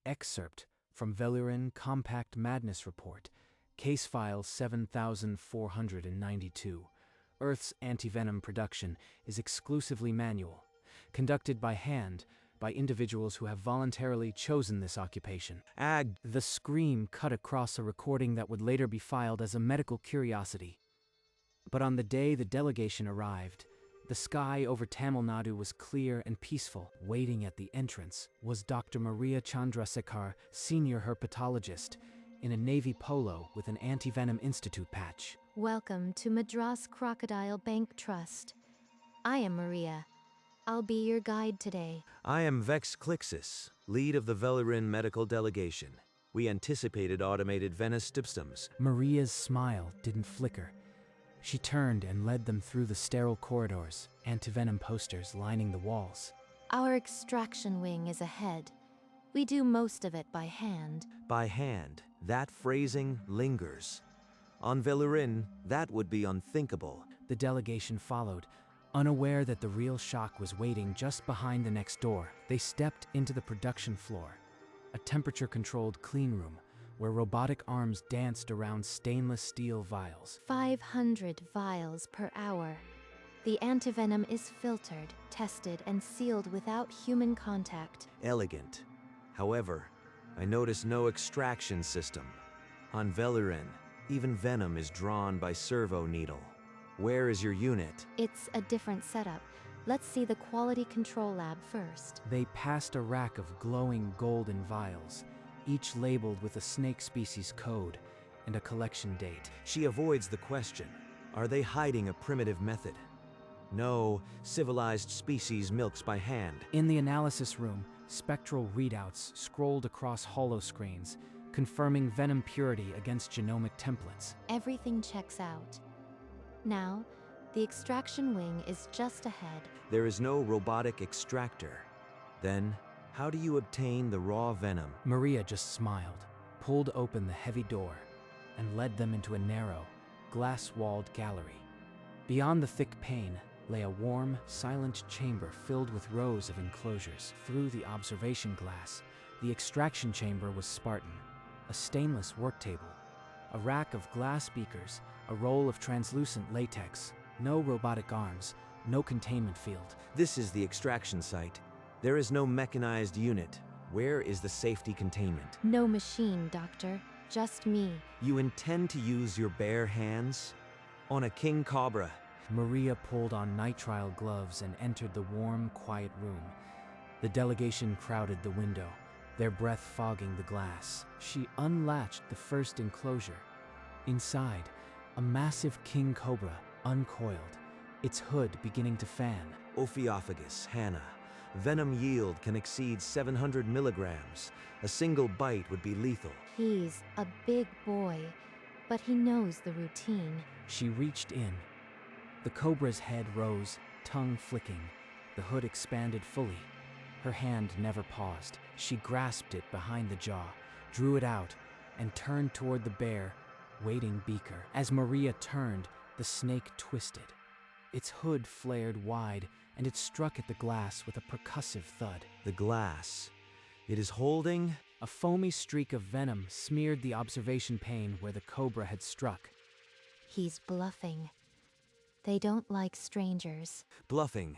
Excerpt from Velurin Compact Madness Report, Case File 7492. Earth's antivenom production is exclusively manual, conducted by hand by individuals who have voluntarily chosen this occupation. The scream cut across a recording that would later be filed as a medical curiosity. But on the day the delegation arrived, the sky over Tamil Nadu was clear and peaceful. Waiting at the entrance was Dr. Maria Chandrasekhar, senior herpetologist, in a navy polo with an Antivenom Institute patch. Welcome to Madras Crocodile Bank Trust. I am Maria. I'll be your guide today. I am Vex Clixis, lead of the Velurin medical delegation. We anticipated automated venous systems. Maria's smile didn't flicker. She turned and led them through the sterile corridors, antivenom posters lining the walls. Our extraction wing is ahead. We do most of it by hand. By hand, that phrasing lingers. On Velurin, that would be unthinkable. The delegation followed, unaware that the real shock was waiting just behind the next door. They stepped into the production floor, a temperature-controlled clean room, where robotic arms danced around stainless steel vials. 500 vials per hour. The antivenom is filtered, tested, and sealed without human contact. Elegant. However, I notice no extraction system. On Velurin, even venom is drawn by servo needle. Where is your unit? It's a different setup. Let's see the quality control lab first. They passed a rack of glowing golden vials, each labeled with a snake species code and a collection date. She avoids the question. Are they hiding a primitive method? No, civilized species milks by hand. In the analysis room, spectral readouts scrolled across hollow screens, confirming venom purity against genomic templates. Everything checks out. Now, the extraction wing is just ahead. There is no robotic extractor. Then, how do you obtain the raw venom? Maria just smiled, pulled open the heavy door, and led them into a narrow, glass-walled gallery. Beyond the thick pane lay a warm, silent chamber filled with rows of enclosures. Through the observation glass, the extraction chamber was Spartan. A stainless work table, a rack of glass beakers, a roll of translucent latex, no robotic arms, no containment field. This is the extraction site. There is no mechanized unit. Where is the safety containment? No machine, Doctor. Just me. You intend to use your bare hands? On a king Cobra? Maria pulled on nitrile gloves and entered the warm, quiet room. The delegation crowded the window, their breath fogging the glass. She unlatched the first enclosure. Inside, a massive king cobra uncoiled, its hood beginning to fan. Ophiophagus, Hannah. Venom yield can exceed 700 milligrams. A single bite would be lethal. He's a big boy, but he knows the routine. She reached in. The cobra's head rose, tongue flicking. The hood expanded fully. Her hand never paused. She grasped it behind the jaw, drew it out, and turned toward the bare, waiting beaker. As Maria turned, the snake twisted. Its hood flared wide, and it struck at the glass with a percussive thud. The glass. It is holding... A foamy streak of venom smeared the observation pane where the cobra had struck. He's bluffing. They don't like strangers. Bluffing.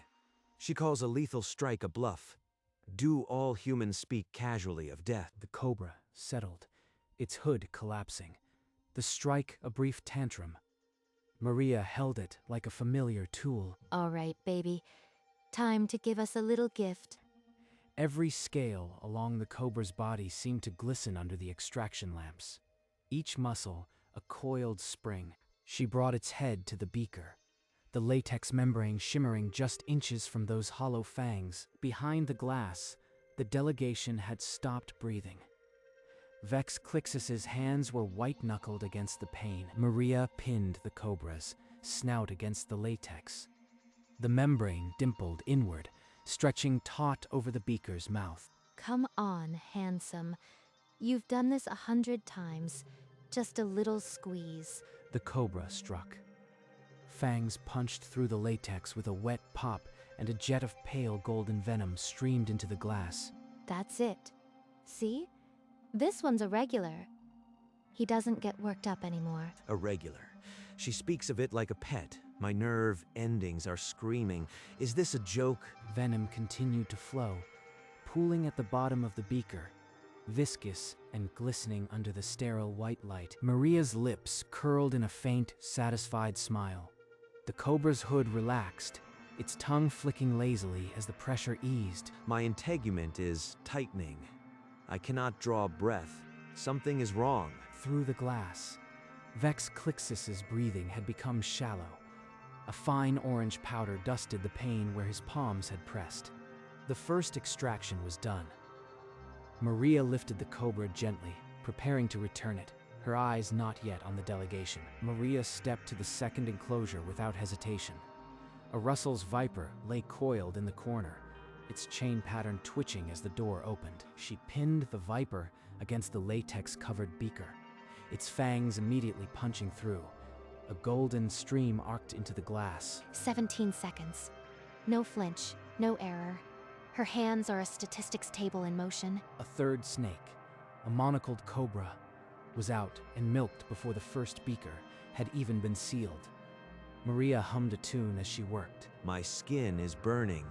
She calls a lethal strike a bluff. Do all humans speak casually of death? The cobra settled, its hood collapsing. The strike a brief tantrum. Maria held it like a familiar tool. All right, baby. Time to give us a little gift. Every scale along the cobra's body seemed to glisten under the extraction lamps. Each muscle a coiled spring. She brought its head to the beaker, the latex membrane shimmering just inches from those hollow fangs. Behind the glass, the delegation had stopped breathing. Vex Clixis's hands were white-knuckled against the pane. Maria pinned the cobra's snout against the latex. The membrane dimpled inward, stretching taut over the beaker's mouth. Come on, handsome. You've done this 100 times. Just a little squeeze. The cobra struck. Fangs punched through the latex with a wet pop, and a jet of pale golden venom streamed into the glass. That's it. See? This one's a regular. He doesn't get worked up anymore. A regular. She speaks of it like a pet. My nerve endings are screaming. Is this a joke? Venom continued to flow, pooling at the bottom of the beaker, viscous and glistening under the sterile white light. Maria's lips curled in a faint, satisfied smile. The cobra's hood relaxed, its tongue flicking lazily as the pressure eased. My integument is tightening. I cannot draw breath. Something is wrong. Through the glass, Vex Clixis's breathing had become shallow. A fine orange powder dusted the pane where his palms had pressed. The first extraction was done. Maria lifted the cobra gently, preparing to return it, her eyes not yet on the delegation. Maria stepped to the second enclosure without hesitation. A Russell's viper lay coiled in the corner, its chain pattern twitching as the door opened. She pinned the viper against the latex-covered beaker, its fangs immediately punching through. A golden stream arced into the glass. 17 seconds. No flinch, no error. Her hands are a statistics table in motion. A third snake, a monocled cobra, was out and milked before the first beaker had even been sealed. Maria hummed a tune as she worked. My skin is burning.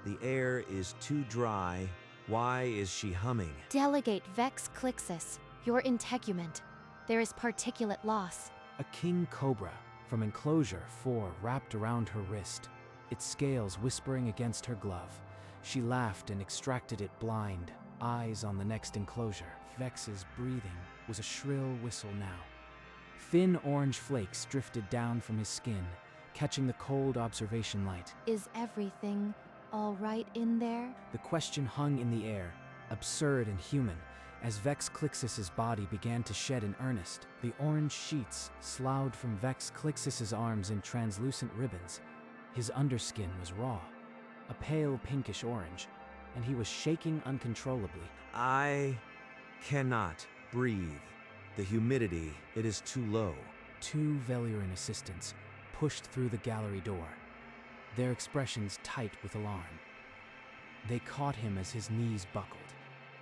The air is too dry. Why is she humming? Delegate Vex Clixis, your integument. There is particulate loss. A king cobra from enclosure 4 wrapped around her wrist, its scales whispering against her glove. She laughed and extracted it blind, eyes on the next enclosure. Vex's breathing was a shrill whistle now. Thin orange flakes drifted down from his skin, catching the cold observation light. Is everything all right in there? The question hung in the air, absurd and human, as Vex Clixis's body began to shed in earnest. The orange sheets sloughed from Vex Clixis's arms in translucent ribbons. His underskin was raw, a pale pinkish orange, and he was shaking uncontrollably. I cannot breathe. The humidity, it is too low. 2 Velurin assistants pushed through the gallery door, their expressions tight with alarm. They caught him as his knees buckled.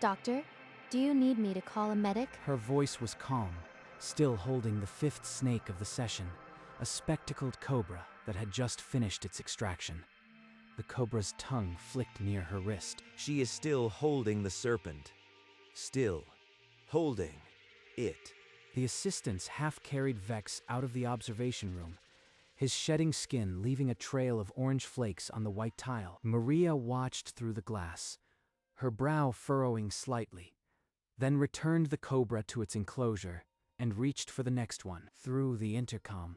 Doctor, do you need me to call a medic? Her voice was calm, still holding the 5th snake of the session, a spectacled cobra that had just finished its extraction. The cobra's tongue flicked near her wrist. She is still holding the serpent. Still holding it. The assistants half-carried Vex out of the observation room, his shedding skin leaving a trail of orange flakes on the white tile. Maria watched through the glass, her brow furrowing slightly, then returned the cobra to its enclosure and reached for the next one. Through the intercom,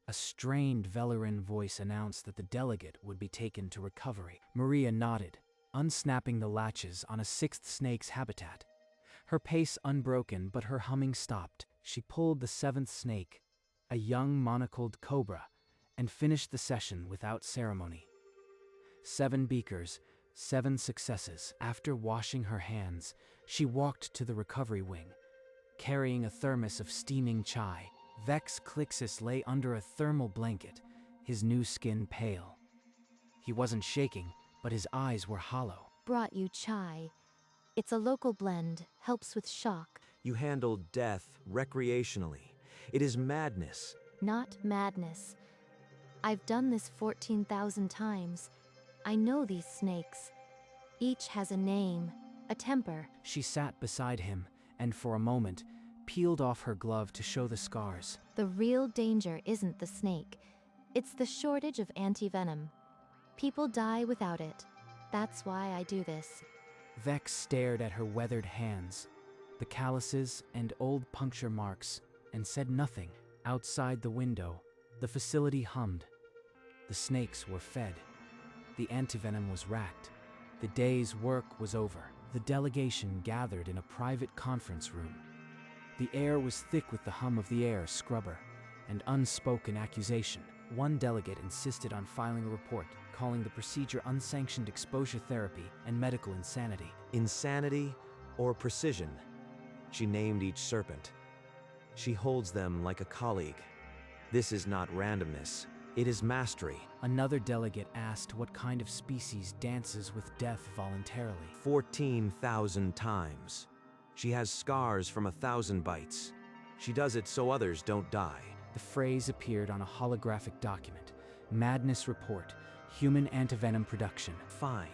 a strained Velurin voice announced that the delegate would be taken to recovery. Maria nodded, unsnapping the latches on a 6th snake's habitat. Her pace unbroken, but her humming stopped. She pulled the 7th snake, a young monocled cobra, and finished the session without ceremony. 7 beakers, 7 successes. After washing her hands, she walked to the recovery wing, carrying a thermos of steaming chai. Vex Clixis lay under a thermal blanket, his new skin pale. He wasn't shaking, but his eyes were hollow. Brought you chai. It's a local blend, helps with shock. You handle death recreationally. It is madness. Not madness. I've done this 14,000 times. I know these snakes. Each has a name, a temper. She sat beside him, and for a moment, peeled off her glove to show the scars. The real danger isn't the snake. It's the shortage of antivenom. People die without it. That's why I do this. Vex stared at her weathered hands, the calluses and old puncture marks, and said nothing. Outside the window, the facility hummed. The snakes were fed. The antivenom was racked. The day's work was over. The delegation gathered in a private conference room. The air was thick with the hum of the air scrubber and unspoken accusation. One delegate insisted on filing a report, calling the procedure unsanctioned exposure therapy and medical insanity. Insanity or precision? She named each serpent. She holds them like a colleague. This is not randomness. It is mastery. Another delegate asked what kind of species dances with death voluntarily. 14,000 times. She has scars from 1,000 bites. She does it so others don't die. The phrase appeared on a holographic document. Madness Report, Human Antivenom Production. Fine.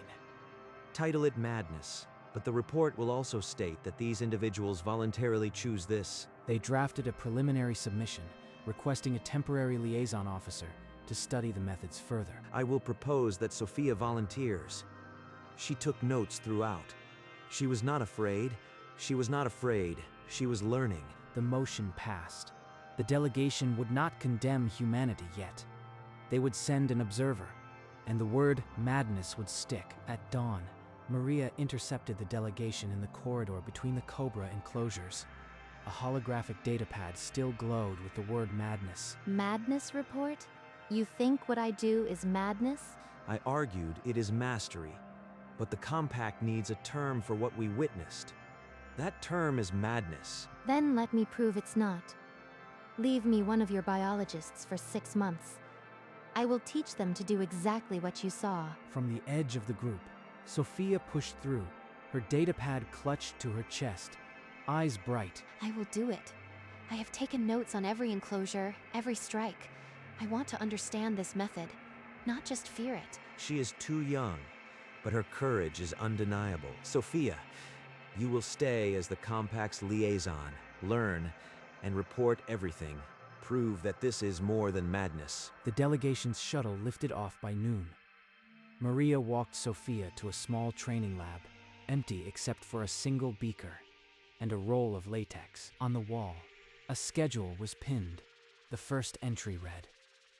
Title it Madness, but the report will also state that these individuals voluntarily choose this. They drafted a preliminary submission, requesting a temporary liaison officer to study the methods further. I will propose that Sophia volunteers. She took notes throughout. She was not afraid. She was not afraid. She was learning. The motion passed. The delegation would not condemn humanity yet. They would send an observer, and the word madness would stick. At dawn, Maria intercepted the delegation in the corridor between the Cobra enclosures. A holographic datapad still glowed with the word madness. Madness report? You think what I do is madness? I argued it is mastery, but the compact needs a term for what we witnessed. That term is madness. Then let me prove it's not. Leave me one of your biologists for 6 months. I will teach them to do exactly what you saw. From the edge of the group, Sophia pushed through, her datapad clutched to her chest, eyes bright. I will do it. I have taken notes on every enclosure, every strike. I want to understand this method, not just fear it. She is too young, but her courage is undeniable. Sophia, you will stay as the compact's liaison, learn, and report everything. Prove that this is more than madness. The delegation's shuttle lifted off by noon. Maria walked Sophia to a small training lab, empty except for a single beaker and a roll of latex. On the wall, a schedule was pinned. The first entry read,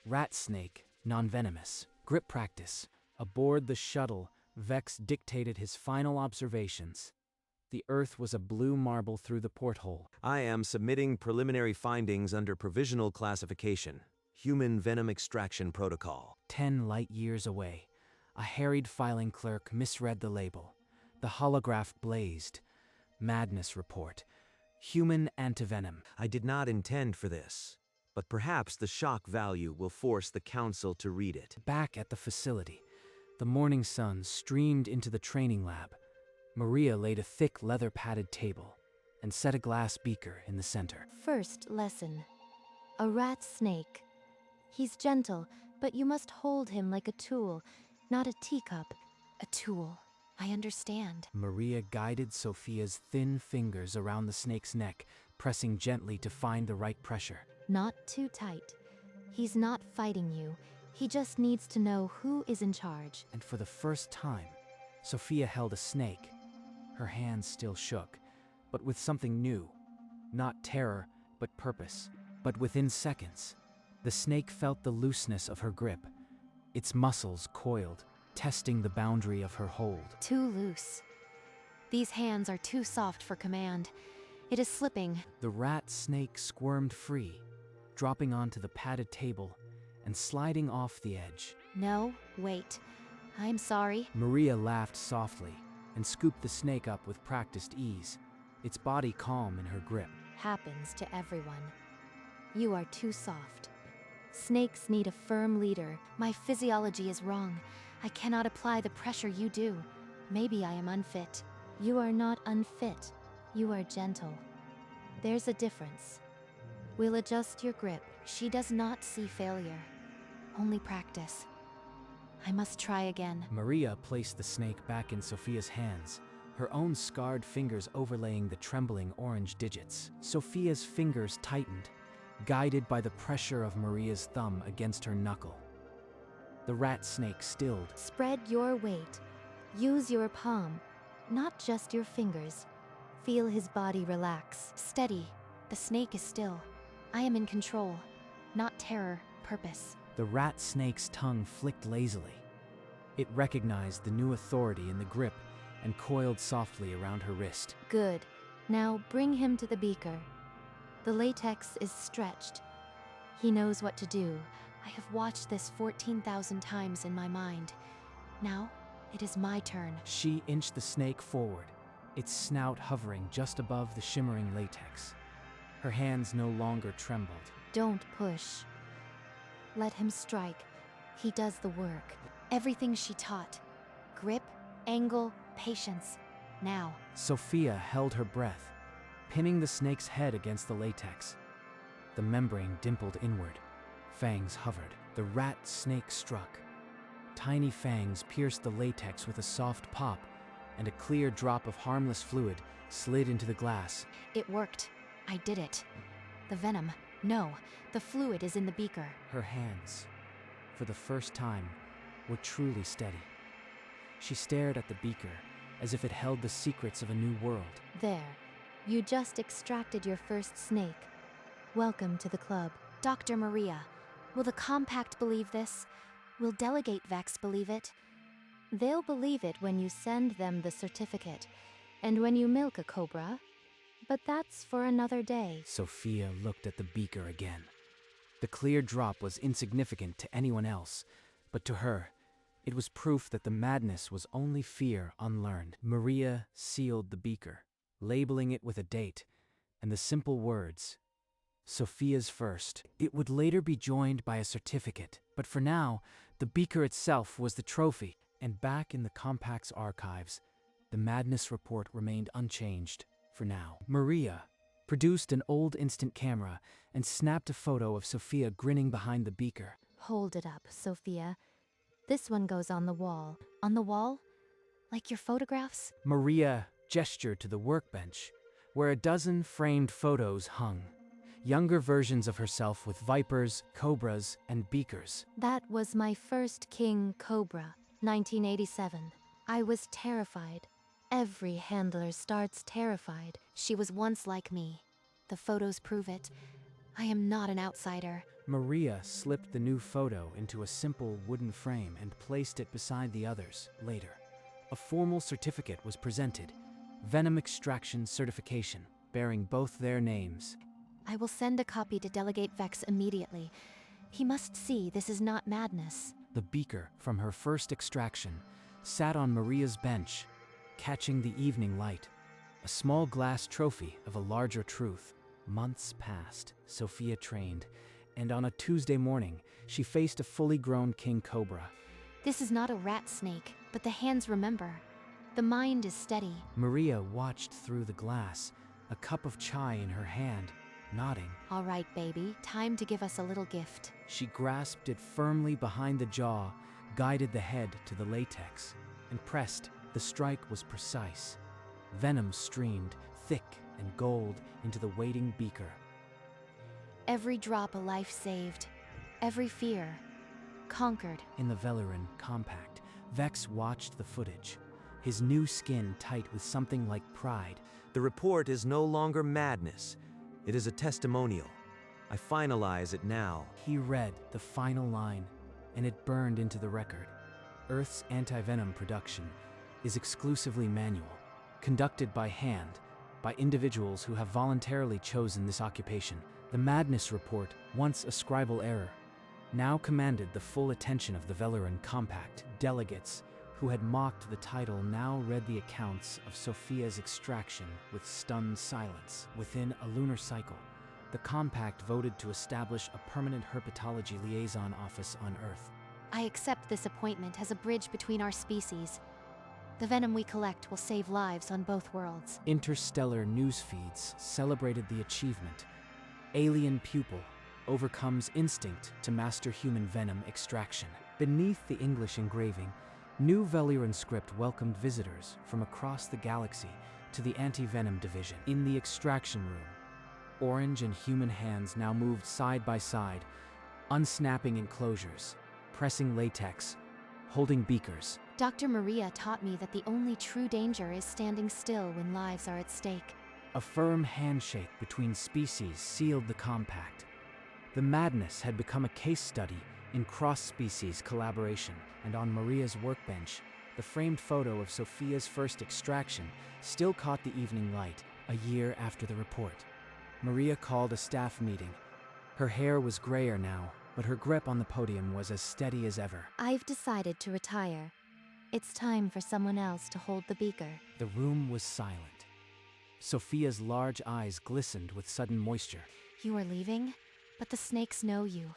Rat snake, non-venomous. Grip practice. Aboard the shuttle, Vex dictated his final observations. The Earth was a blue marble through the porthole. I am submitting preliminary findings under provisional classification. Human venom extraction protocol. 10 light years away, a harried filing clerk misread the label. The holograph blazed. Madness report. Human antivenom. I did not intend for this, but perhaps the shock value will force the council to read it. Back at the facility, the morning sun streamed into the training lab. Maria laid a thick leather-padded table and set a glass beaker in the center. First lesson. A rat snake. He's gentle, but you must hold him like a tool, not a teacup. A tool. I understand. Maria guided Sophia's thin fingers around the snake's neck, pressing gently to find the right pressure. Not too tight. He's not fighting you. He just needs to know who is in charge. And for the first time, Sophia held a snake. Her hands still shook, but with something new. Not terror, but purpose. But within seconds, the snake felt the looseness of her grip. Its muscles coiled, testing the boundary of her hold. Too loose. These hands are too soft for command. It is slipping. The rat snake squirmed free, dropping onto the padded table and sliding off the edge. No, wait. I'm sorry. Maria laughed softly and scooped the snake up with practiced ease, its body calm in her grip. Happens to everyone. You are too soft. Snakes need a firm leader. My physiology is wrong. I cannot apply the pressure you do. Maybe I am unfit. You are not unfit. You are gentle. There's a difference. We'll adjust your grip. She does not see failure. Only practice. I must try again. Maria placed the snake back in Sophia's hands, her own scarred fingers overlaying the trembling orange digits. Sophia's fingers tightened, guided by the pressure of Maria's thumb against her knuckle. The rat snake stilled. Spread your weight. Use your palm, not just your fingers. Feel his body relax. Steady. The snake is still. I am in control. Not terror, purpose. The rat snake's tongue flicked lazily. It recognized the new authority in the grip and coiled softly around her wrist. Good. Now bring him to the beaker. The latex is stretched. He knows what to do. I have watched this 14,000 times in my mind. Now, it is my turn. She inched the snake forward, its snout hovering just above the shimmering latex. Her hands no longer trembled. Don't push. Let him strike. He does the work. Everything she taught. Grip, angle, patience. Now. Sophia held her breath, pinning the snake's head against the latex. The membrane dimpled inward. Fangs hovered. The rat snake struck. Tiny fangs pierced the latex with a soft pop, and a clear drop of harmless fluid slid into the glass. It worked. I did it. The venom. No, the fluid is in the beaker. Her hands, for the first time, were truly steady. She stared at the beaker as if it held the secrets of a new world. There. You just extracted your first snake. Welcome to the club. Dr. Maria, will the compact believe this? Will Delegate Vex believe it? They'll believe it when you send them the certificate, and when you milk a cobra. But that's for another day. Sophia looked at the beaker again. The clear drop was insignificant to anyone else, but to her, it was proof that the madness was only fear unlearned. Maria sealed the beaker, labeling it with a date and the simple words, Sophia's first. It would later be joined by a certificate, but for now, the beaker itself was the trophy, and back in the compact's archives, the madness report remained unchanged for now. Maria produced an old instant camera and snapped a photo of Sophia grinning behind the beaker. Hold it up, Sophia. This one goes on the wall. On the wall? Like your photographs? Maria gestured to the workbench, where a dozen framed photos hung. Younger versions of herself with vipers, cobras, and beakers. That was my first king cobra, 1987. I was terrified. Every handler starts terrified. She was once like me. The photos prove it. I am not an outsider. Maria slipped the new photo into a simple wooden frame and placed it beside the others. Later, a formal certificate was presented, Venom Extraction Certification, bearing both their names. I will send a copy to Delegate Vex immediately. He must see this is not madness. The beaker from her first extraction sat on Maria's bench, catching the evening light, a small glass trophy of a larger truth. Months passed, Sophia trained, and on a Tuesday morning, she faced a fully grown king cobra. This is not a rat snake, but the hands remember. The mind is steady. Maria watched through the glass, a cup of chai in her hand, nodding. All right, baby, time to give us a little gift. She grasped it firmly behind the jaw, guided the head to the latex, and pressed. The strike was precise. Venom streamed, thick and gold, into the waiting beaker. Every drop a life saved. Every fear conquered. In the Velarin compact, Vex watched the footage, his new skin tight with something like pride. The report is no longer madness. It is a testimonial. I finalize it now. He read the final line, and it burned into the record. Earth's Antivenom production is exclusively manual, conducted by hand, by individuals who have voluntarily chosen this occupation. The madness report, once a scribal error, now commanded the full attention of the Velarin compact. Delegates who had mocked the title now read the accounts of Sophia's extraction with stunned silence. Within a lunar cycle, the compact voted to establish a permanent herpetology liaison office on Earth. I accept this appointment as a bridge between our species. The venom we collect will save lives on both worlds. Interstellar news feeds celebrated the achievement. Alien pupil overcomes instinct to master human venom extraction. Beneath the English engraving, new Velarin script welcomed visitors from across the galaxy to the Antivenom division. In the extraction room, orange and human hands now moved side by side, unsnapping enclosures, pressing latex, holding beakers. Dr. Maria taught me that the only true danger is standing still when lives are at stake. A firm handshake between species sealed the compact. The madness had become a case study in cross-species collaboration, and on Maria's workbench, the framed photo of Sophia's first extraction still caught the evening light. A year after the report, Maria called a staff meeting. Her hair was grayer now, but her grip on the podium was as steady as ever. I've decided to retire. It's time for someone else to hold the beaker. The room was silent. Sophia's large eyes glistened with sudden moisture. You are leaving? But the snakes know you.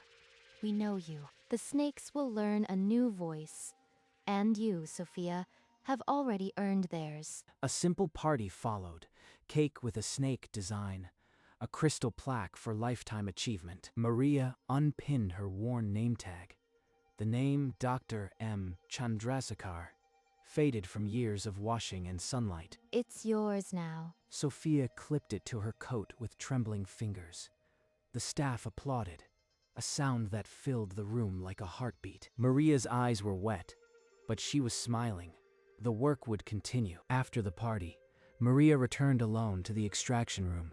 We know you. The snakes will learn a new voice. And you, Sophia, have already earned theirs. A simple party followed, cake with a snake design, a crystal plaque for lifetime achievement. Maria unpinned her worn name tag. The name Dr. M. Chandrasekhar faded from years of washing and sunlight. It's yours now. Sophia clipped it to her coat with trembling fingers. The staff applauded, a sound that filled the room like a heartbeat. Maria's eyes were wet, but she was smiling. The work would continue. After the party, Maria returned alone to the extraction room.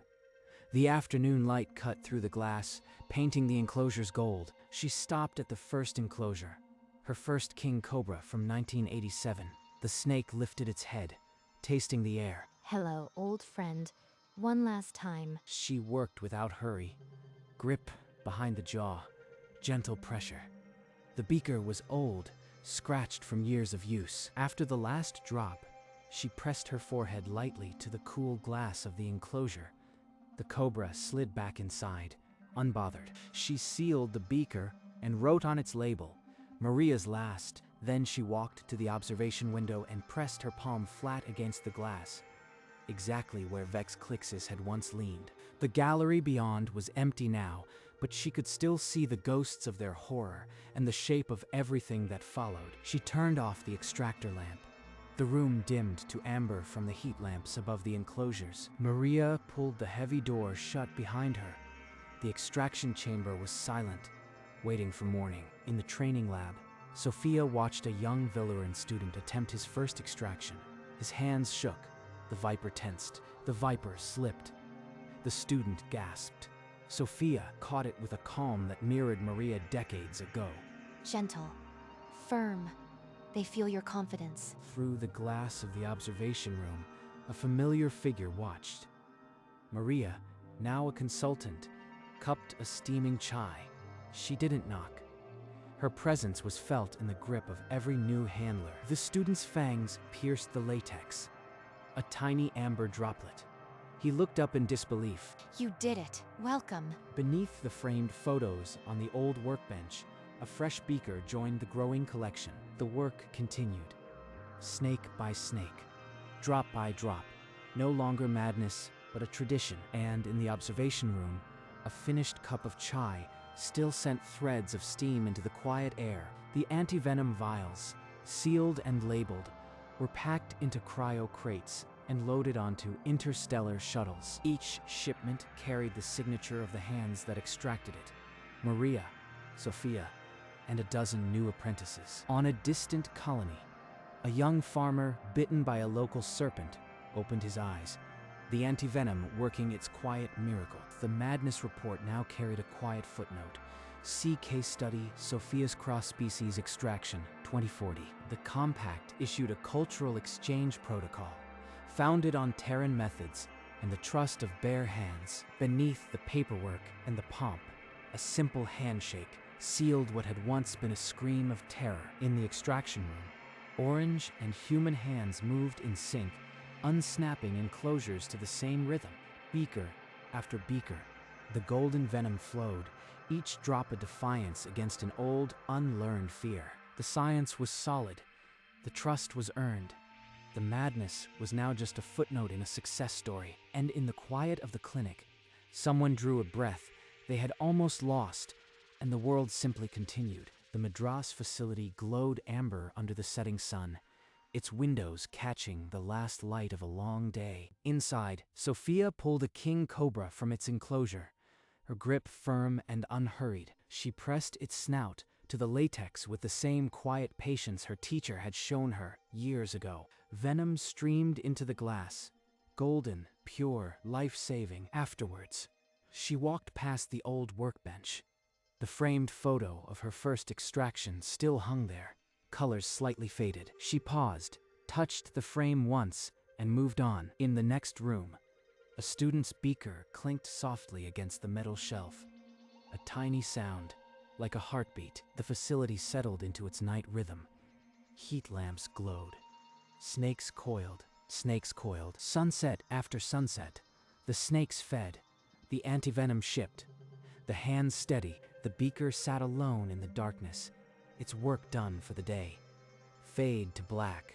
The afternoon light cut through the glass, painting the enclosures gold. She stopped at the first enclosure, her first king cobra from 1987. The snake lifted its head, tasting the air. Hello, old friend. One last time. She worked without hurry. Grip behind the jaw, gentle pressure. The beaker was old, scratched from years of use. After the last drop, she pressed her forehead lightly to the cool glass of the enclosure. The cobra slid back inside, unbothered. She sealed the beaker and wrote on its label, Maria's last. Then she walked to the observation window and pressed her palm flat against the glass, exactly where Vex Clixis had once leaned. The gallery beyond was empty now, but she could still see the ghosts of their horror and the shape of everything that followed. She turned off the extractor lamp. The room dimmed to amber from the heat lamps above the enclosures. Maria pulled the heavy door shut behind her. The extraction chamber was silent, waiting for morning. In the training lab, Sophia watched a young Villarin student attempt his first extraction. His hands shook. The viper tensed. The viper slipped. The student gasped. Sophia caught it with a calm that mirrored Maria decades ago. Gentle. Firm. They feel your confidence. Through the glass of the observation room, a familiar figure watched. Maria, now a consultant, cupped a steaming chai. She didn't knock. Her presence was felt in the grip of every new handler. The student's fangs pierced the latex, a tiny amber droplet. He looked up in disbelief. You did it. Welcome. Beneath the framed photos on the old workbench, a fresh beaker joined the growing collection. The work continued, snake by snake, drop by drop, no longer madness, but a tradition. And in the observation room, a finished cup of chai still sent threads of steam into the quiet air. The antivenom vials, sealed and labeled, were packed into cryo crates and loaded onto interstellar shuttles. Each shipment carried the signature of the hands that extracted it: Maria, Sophia, and a dozen new apprentices. On a distant colony, a young farmer bitten by a local serpent opened his eyes, the antivenom working its quiet miracle. The madness report now carried a quiet footnote. See case study, Sophia's cross-species extraction, 2040. The compact issued a cultural exchange protocol, founded on Terran methods and the trust of bare hands. Beneath the paperwork and the pomp, a simple handshake sealed what had once been a scream of terror. In the extraction room, orange and human hands moved in sync, unsnapping enclosures to the same rhythm. Beaker after beaker, the golden venom flowed, each drop a defiance against an old, unlearned fear. The science was solid. The trust was earned. The madness was now just a footnote in a success story. And in the quiet of the clinic, someone drew a breath they had almost lost, and the world simply continued. The Madras facility glowed amber under the setting sun, its windows catching the last light of a long day. Inside, Sophia pulled a king cobra from its enclosure, her grip firm and unhurried. She pressed its snout to the latex with the same quiet patience her teacher had shown her years ago. Venom streamed into the glass, golden, pure, life-saving. Afterwards, she walked past the old workbench. The framed photo of her first extraction still hung there, colors slightly faded. She paused, touched the frame once, and moved on. In the next room, a student's beaker clinked softly against the metal shelf. A tiny sound, like a heartbeat. The facility settled into its night rhythm. Heat lamps glowed. Snakes coiled. Sunset after sunset, the snakes fed. The antivenom shipped. The hands steady. The beaker sat alone in the darkness, its work done for the day. Fade to black.